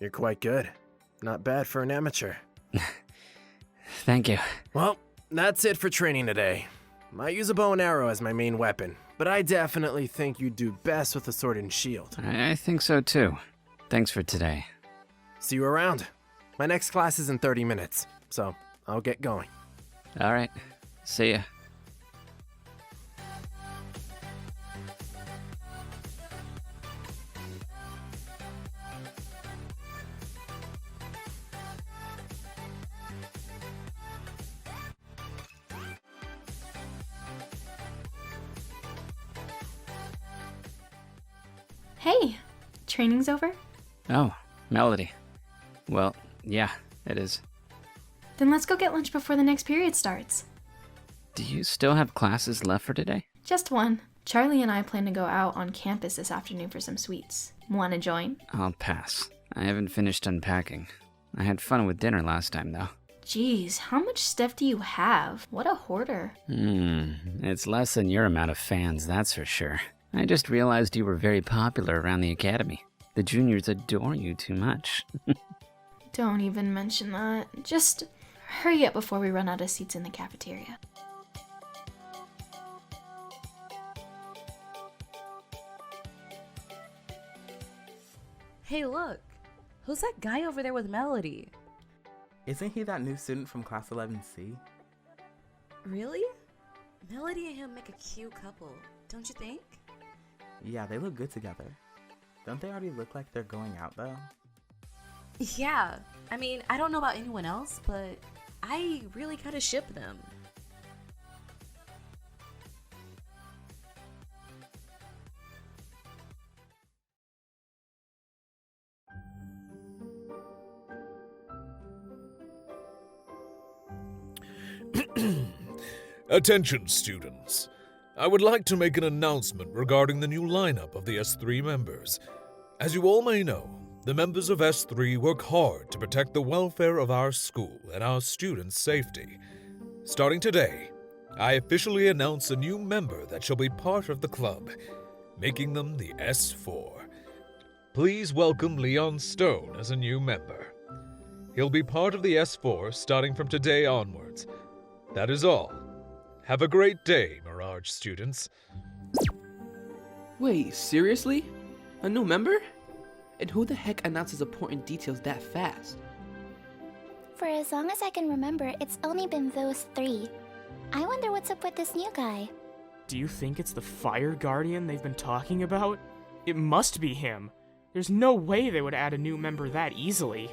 You're quite good. Not bad for an amateur. Thank you. Well, that's it for training today. Might use a bow and arrow as my main weapon, but I definitely think you do best with a sword and shield. I think so too. Thanks for today. See you around. My next class is in 30 minutes, so I'll get going. All right. See ya. Hey, training's over? Oh, Melody. Well, yeah, it is. Then let's go get lunch before the next period starts. Do you still have classes left for today? Just one. Charlie and I plan to go out on campus this afternoon for some sweets. Want to join? I'll pass. I haven't finished unpacking. I had fun with dinner last time, though. Jeez, how much stuff do you have? What a hoarder. It's less than your amount of fans, that's for sure. I just realized you were very popular around the academy. The juniors adore you too much. Don't even mention that. Just hurry up before we run out of seats in the cafeteria. Hey, look! Who's that guy over there with Melody? Isn't he that new student from Class 11C? Really? Melody and him make a cute couple, don't you think? Yeah, they look good together. Don't they already look like they're going out, though? Yeah, I mean, I don't know about anyone else, but I really kind of ship them. Attention, students. I would like to make an announcement regarding the new lineup of the S3 members. As you all may know, the members of S3 work hard to protect the welfare of our school and our students' safety. Starting today, I officially announce a new member that shall be part of the club, making them the S4. Please welcome Leon Stone as a new member. He'll be part of the S4 starting from today onwards. That is all. Have a great day, Mirage students. Wait, seriously? A new member? And who the heck announces important details that fast? For as long as I can remember, it's only been those three. I wonder what's up with this new guy. Do you think it's the Fire Guardian they've been talking about? It must be him. There's no way they would add a new member that easily.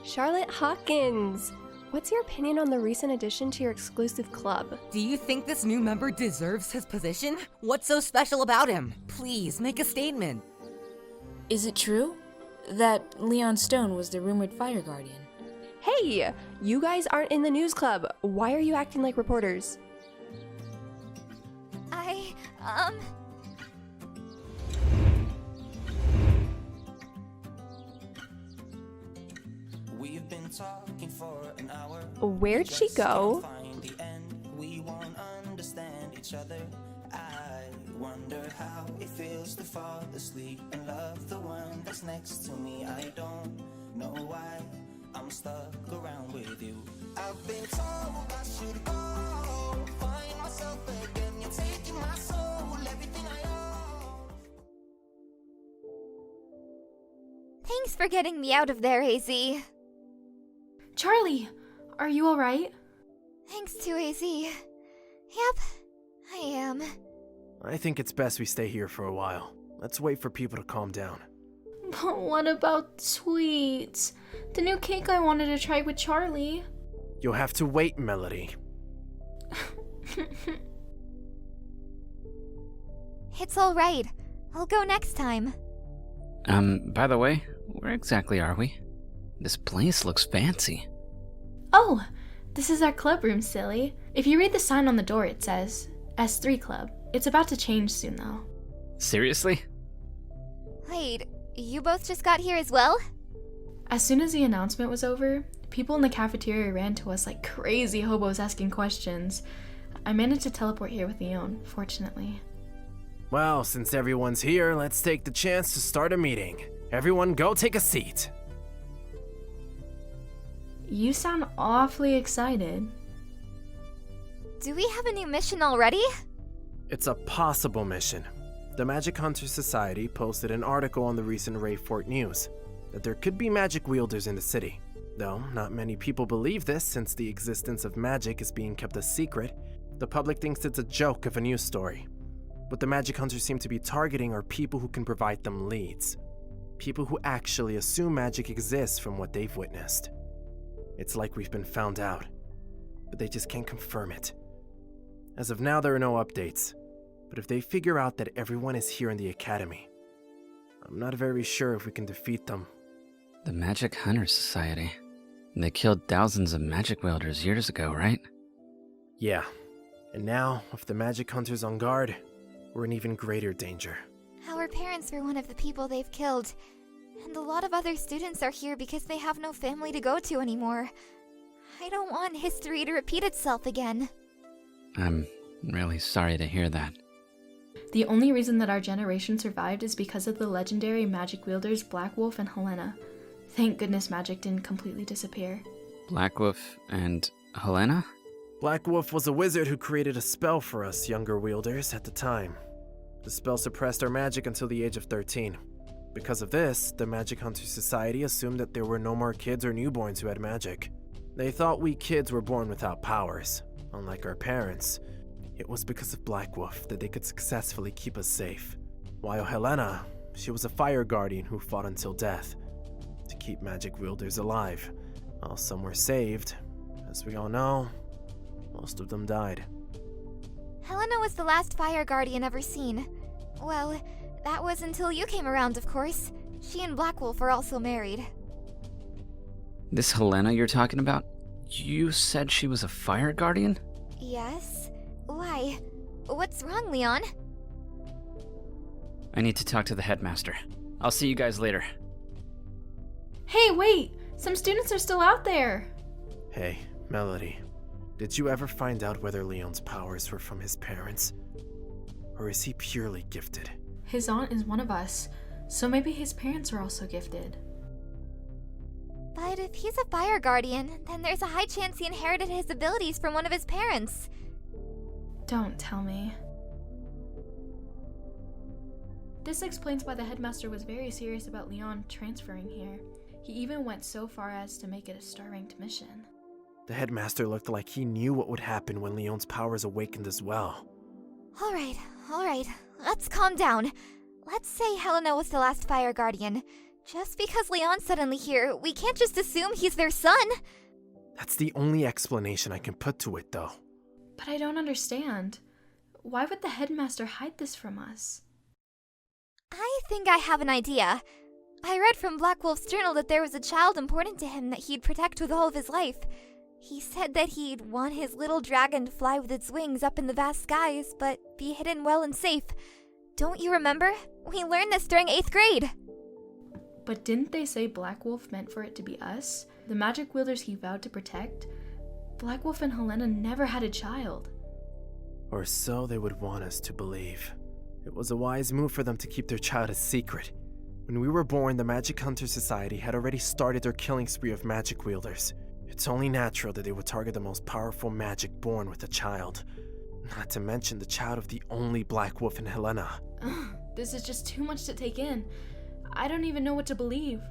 Charlotte Hawkins, what's your opinion on the recent addition to your exclusive club? Do you think this new member deserves his position? What's so special about him? Please, make a statement. Is it true that Leon Stone was the rumored Fire Guardian? Hey, you guys aren't in the news club. Why are you acting like reporters? We've been talking for an hour. Where'd she go? We won't understand each other. I wonder how it feels to fall asleep and love the one that's next to me. I don't know why I'm stuck around with you. I've been told I should go find myself again. You're taking my soul, everything I own. Thanks for getting me out of there, AZ. Charlie, are you alright? Thanks to AZ. Yep, I am. I think it's best we stay here for a while. Let's wait for people to calm down. But what about sweets? The new cake I wanted to try with Charlie. You'll have to wait, Melody. It's alright. I'll go next time. By the way, where exactly are we? This place looks fancy. Oh, this is our club room, silly. If you read the sign on the door, it says S3 Club. It's about to change soon, though. Seriously? Wait, you both just got here as well? As soon as the announcement was over, people in the cafeteria ran to us like crazy hobos asking questions. I managed to teleport here with Leon, fortunately. Well, since everyone's here, let's take the chance to start a meeting. Everyone go take a seat. You sound awfully excited. Do we have a new mission already? It's a possible mission. The Magic Hunter Society posted an article on the recent Ray Fort news that there could be magic wielders in the city. Though not many people believe this since the existence of magic is being kept a secret, the public thinks it's a joke of a news story. What the Magic Hunters seem to be targeting are people who can provide them leads. People who actually assume magic exists from what they've witnessed. It's like we've been found out, but they just can't confirm it. As of now, there are no updates, but if they figure out that everyone is here in the academy, I'm not very sure if we can defeat them. The Magic Hunter Society. They killed thousands of magic wielders years ago, right? Yeah, and now, with the Magic Hunters on guard, we're in even greater danger. Our parents were one of the people they've killed, and a lot of other students are here because they have no family to go to anymore. I don't want history to repeat itself again. I'm really sorry to hear that. The only reason that our generation survived is because of the legendary magic wielders Black Wolf and Helena. Thank goodness magic didn't completely disappear. Black Wolf and Helena? Black Wolf was a wizard who created a spell for us younger wielders at the time. The spell suppressed our magic until the age of 13. Because of this, the Magic Hunter Society assumed that there were no more kids or newborns who had magic. They thought we kids were born without powers, unlike our parents. It was because of Black Wolf that they could successfully keep us safe. While Helena, she was a fire guardian who fought until death to keep magic wielders alive. While some were saved, as we all know, most of them died. Helena was the last fire guardian ever seen. Well, that was until you came around, of course. She and Black Wolf are also married. This Helena you're talking about? You said she was a fire guardian? Yes? Why? What's wrong, Leon? I need to talk to the headmaster. I'll see you guys later. Hey, wait! Some students are still out there! Hey, Melody. Did you ever find out whether Leon's powers were from his parents? Or is he purely gifted? His aunt is one of us, so maybe his parents are also gifted. But if he's a fire guardian, then there's a high chance he inherited his abilities from one of his parents. Don't tell me. This explains why the headmaster was very serious about Leon transferring here. He even went so far as to make it a star-ranked mission. The headmaster looked like he knew what would happen when Leon's powers awakened as well. Alright. Let's calm down. Let's say Helena was the last fire guardian. Just because Leon's suddenly here, we can't just assume he's their son. That's the only explanation I can put to it, though. But I don't understand. Why would the headmaster hide this from us? I think I have an idea. I read from Black Wolf's journal that there was a child important to him that he'd protect with all of his life. He said that he'd want his little dragon to fly with its wings up in the vast skies, but be hidden well and safe. Don't you remember? We learned this during 8th grade. But didn't they say Black Wolf meant for it to be us? The magic wielders he vowed to protect? Black Wolf and Helena never had a child. Or so they would want us to believe. It was a wise move for them to keep their child a secret. When we were born, the Magic Hunter Society had already started their killing spree of magic wielders. It's only natural that they would target the most powerful magic born with a child. Not to mention the child of the only Black Wolf and Helena. Ugh, this is just too much to take in. I don't even know what to believe.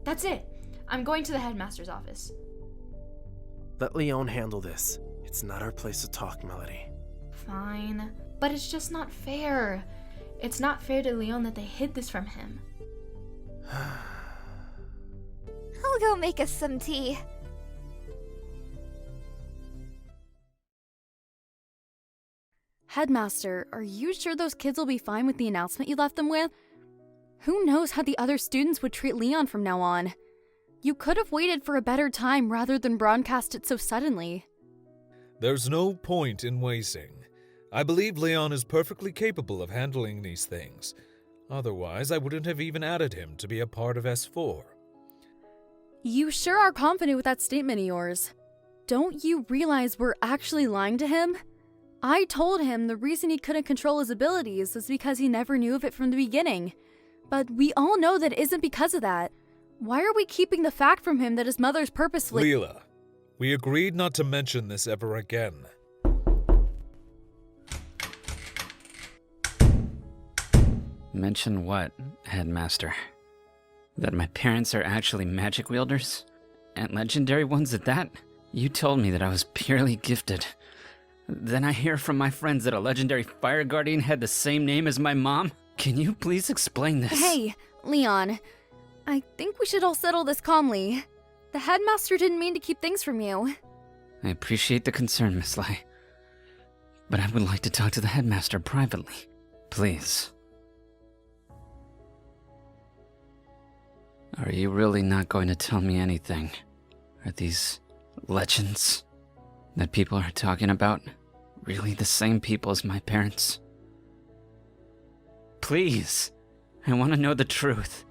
That's it. I'm going to the headmaster's office. Let Leon handle this. It's not our place to talk, Melody. Fine. But it's just not fair. It's not fair to Leon that they hid this from him. I'll go make us some tea. Headmaster, are you sure those kids will be fine with the announcement you left them with? Who knows how the other students would treat Leon from now on? You could have waited for a better time rather than broadcast it so suddenly. There's no point in wasting. I believe Leon is perfectly capable of handling these things. Otherwise, I wouldn't have even added him to be a part of S4. You sure are confident with that statement of yours. Don't you realize we're actually lying to him? I told him the reason he couldn't control his abilities was because he never knew of it from the beginning. But we all know that it isn't because of that. Why are we keeping the fact from him that his mother's purposely— Leela, we agreed not to mention this ever again. Mention what, Headmaster? That my parents are actually magic wielders? And legendary ones at that? You told me that I was purely gifted. Then I hear from my friends that a legendary fire guardian had the same name as my mom? Can you please explain this? Hey, Leon. I think we should all settle this calmly. The headmaster didn't mean to keep things from you. I appreciate the concern, Miss Lai. But I would like to talk to the headmaster privately. Please. Are you really not going to tell me anything? Are these legends that people are talking about really the same people as my parents? Please. I want to know the truth.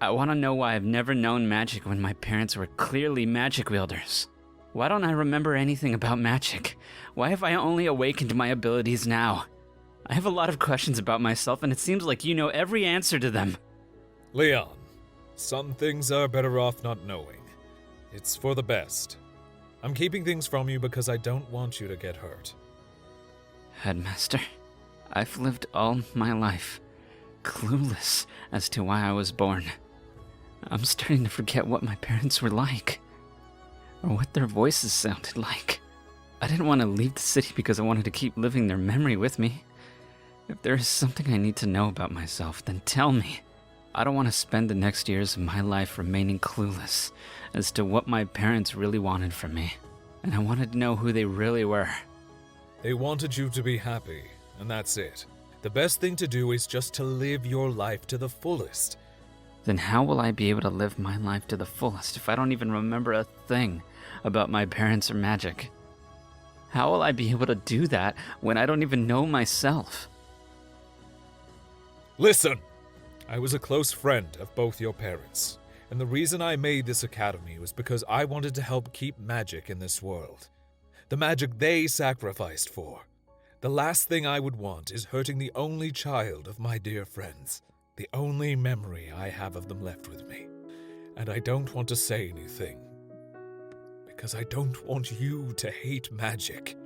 I want to know why I've never known magic when my parents were clearly magic wielders. Why don't I remember anything about magic? Why have I only awakened my abilities now? I have a lot of questions about myself, and it seems like you know every answer to them. Leon, some things are better off not knowing. It's for the best. I'm keeping things from you because I don't want you to get hurt. Headmaster, I've lived all my life clueless as to why I was born. I'm starting to forget what my parents were like, or what their voices sounded like. I didn't want to leave the city because I wanted to keep living their memory with me. If there is something I need to know about myself, then tell me. I don't want to spend the next years of my life remaining clueless as to what my parents really wanted from me, and I wanted to know who they really were. They wanted you to be happy, and that's it. The best thing to do is just to live your life to the fullest. Then how will I be able to live my life to the fullest if I don't even remember a thing about my parents or magic? How will I be able to do that when I don't even know myself? Listen! I was a close friend of both your parents, and the reason I made this academy was because I wanted to help keep magic in this world. The magic they sacrificed for. The last thing I would want is hurting the only child of my dear friends. The only memory I have of them left with me. And I don't want to say anything, because I don't want you to hate magic.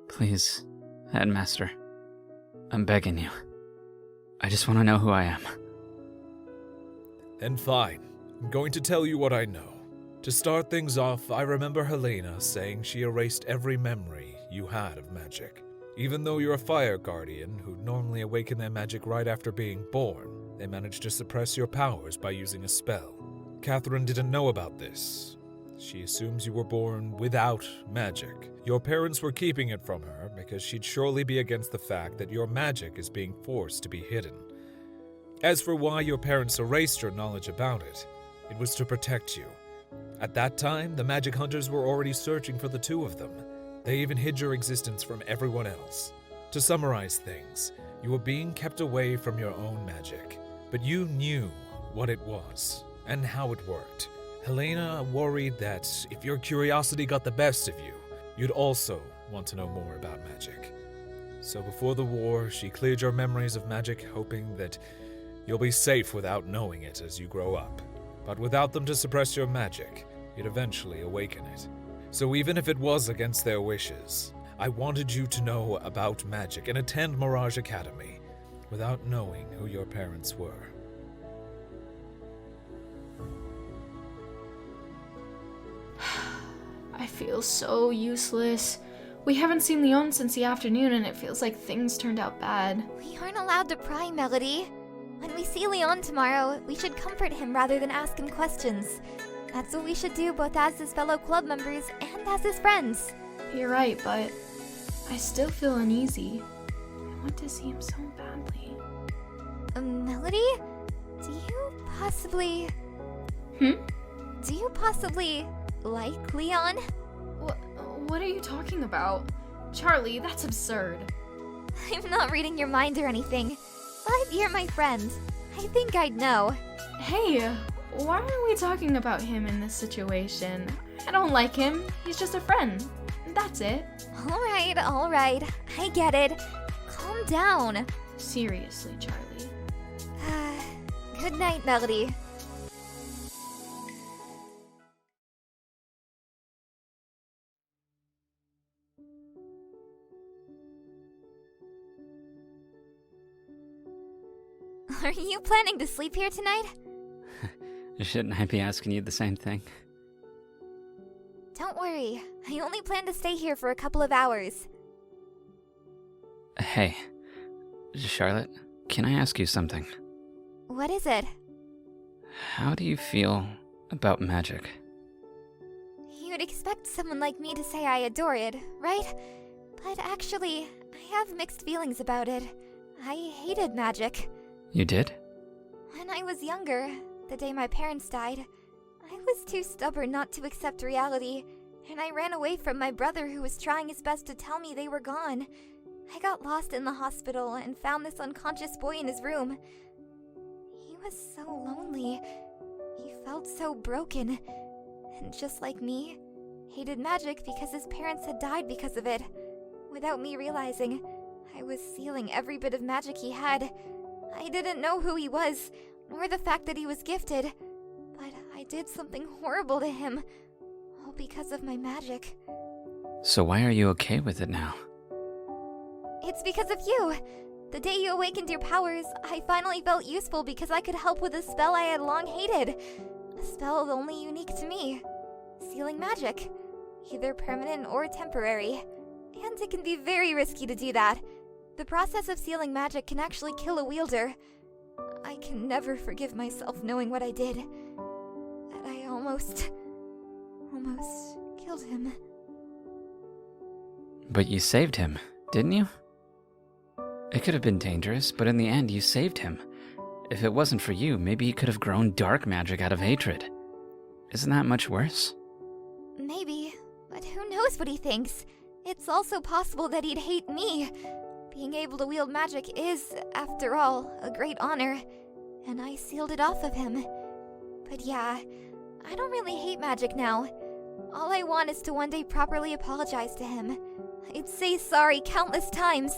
Please, Headmaster, I'm begging you. I just want to know who I am. Then fine, I'm going to tell you what I know. To start things off, I remember Helena saying she erased every memory you had of magic. Even though you're a fire guardian who'd normally awaken their magic right after being born, they managed to suppress your powers by using a spell. Catherine didn't know about this. She assumes you were born without magic. Your parents were keeping it from her because she'd surely be against the fact that your magic is being forced to be hidden. As for why your parents erased your knowledge about it, it was to protect you. At that time, the magic hunters were already searching for the two of them. They even hid your existence from everyone else. To summarize things, you were being kept away from your own magic, but you knew what it was and how it worked. Helena worried that if your curiosity got the best of you, you'd also want to know more about magic. So before the war, she cleared your memories of magic, hoping that you'll be safe without knowing it as you grow up. But without them to suppress your magic, you'd eventually awaken it. So even if it was against their wishes, I wanted you to know about magic and attend Mirage Academy without knowing who your parents were. I feel so useless. We haven't seen Leon since the afternoon and it feels like things turned out bad. We aren't allowed to pry, Melody. When we see Leon tomorrow, we should comfort him rather than ask him questions. That's what we should do both as his fellow club members and as his friends. You're right, but I still feel uneasy. I want to see him so badly. Melody? Do you possibly like Leon? What are you talking about? Charlie, that's absurd. I'm not reading your mind or anything, but you're my friend. I think I'd know. Hey, why are we talking about him in this situation? I don't like him. He's just a friend. That's it. All right. I get it. Calm down. Seriously, Charlie. Good night, Melody. Are you planning to sleep here tonight? Shouldn't I be asking you the same thing? Don't worry. I only plan to stay here for a couple of hours. Hey, Charlotte, can I ask you something? What is it? How do you feel about magic? You'd expect someone like me to say I adore it, right? But actually, I have mixed feelings about it. I hated magic. You did? When I was younger, the day my parents died, I was too stubborn not to accept reality, and I ran away from my brother who was trying his best to tell me they were gone. I got lost in the hospital and found this unconscious boy in his room. He was so lonely. He felt so broken. And just like me, hated magic because his parents had died because of it. Without me realizing, I was sealing every bit of magic he had. I didn't know who he was, nor the fact that he was gifted. But I did something horrible to him, all because of my magic. So why are you okay with it now? It's because of you. The day you awakened your powers, I finally felt useful because I could help with a spell I had long hated. A spell only unique to me. Sealing magic. Either permanent or temporary. And it can be very risky to do that. The process of sealing magic can actually kill a wielder. I can never forgive myself knowing what I did. That I almost killed him. But you saved him, didn't you? It could have been dangerous, but in the end you saved him. If it wasn't for you, maybe he could have grown dark magic out of hatred. Isn't that much worse? Maybe, but who knows what he thinks? It's also possible that he'd hate me. Being able to wield magic is, after all, a great honor, and I sealed it off of him. But yeah, I don't really hate magic now. All I want is to one day properly apologize to him. I'd say sorry countless times.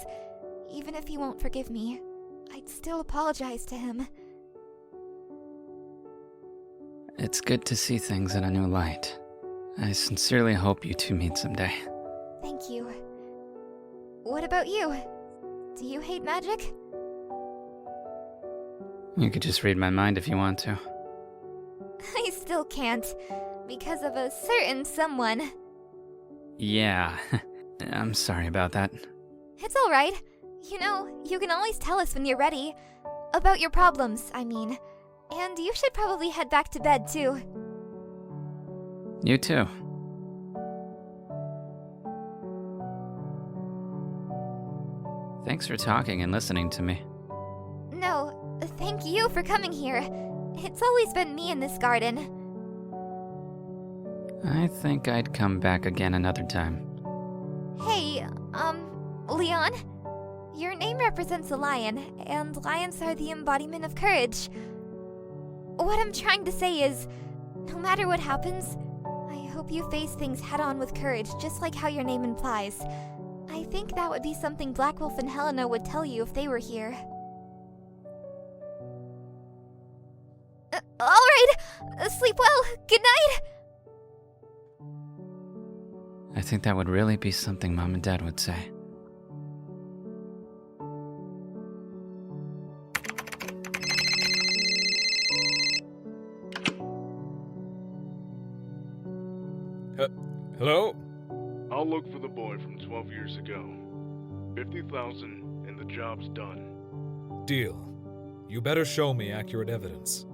Even if he won't forgive me, I'd still apologize to him. It's good to see things in a new light. I sincerely hope you two meet someday. Thank you. What about you? Do you hate magic? You could just read my mind if you want to. I still can't, because of a certain someone. Yeah, I'm sorry about that. It's alright. You know, you can always tell us when you're ready. About your problems, I mean. And you should probably head back to bed, too. You too. Thanks for talking and listening to me. No, thank you for coming here. It's always been me in this garden. I think I'd come back again another time. Hey, Leon? Your name represents a lion, and lions are the embodiment of courage. What I'm trying to say is, no matter what happens, I hope you face things head-on with courage, just like how your name implies. I think that would be something Black Wolf and Helena would tell you if they were here. Alright! Sleep well! Good night! I think that would really be something Mom and Dad would say. Hello? I'll look for the boy from 12 years ago. 50,000 and the job's done. Deal. You better show me accurate evidence.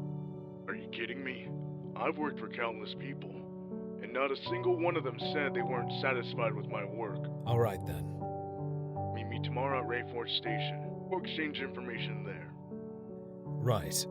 Are you kidding me? I've worked for countless people, and not a single one of them said they weren't satisfied with my work. Alright then. Meet me tomorrow at Rayford Station. We'll exchange information there. Right.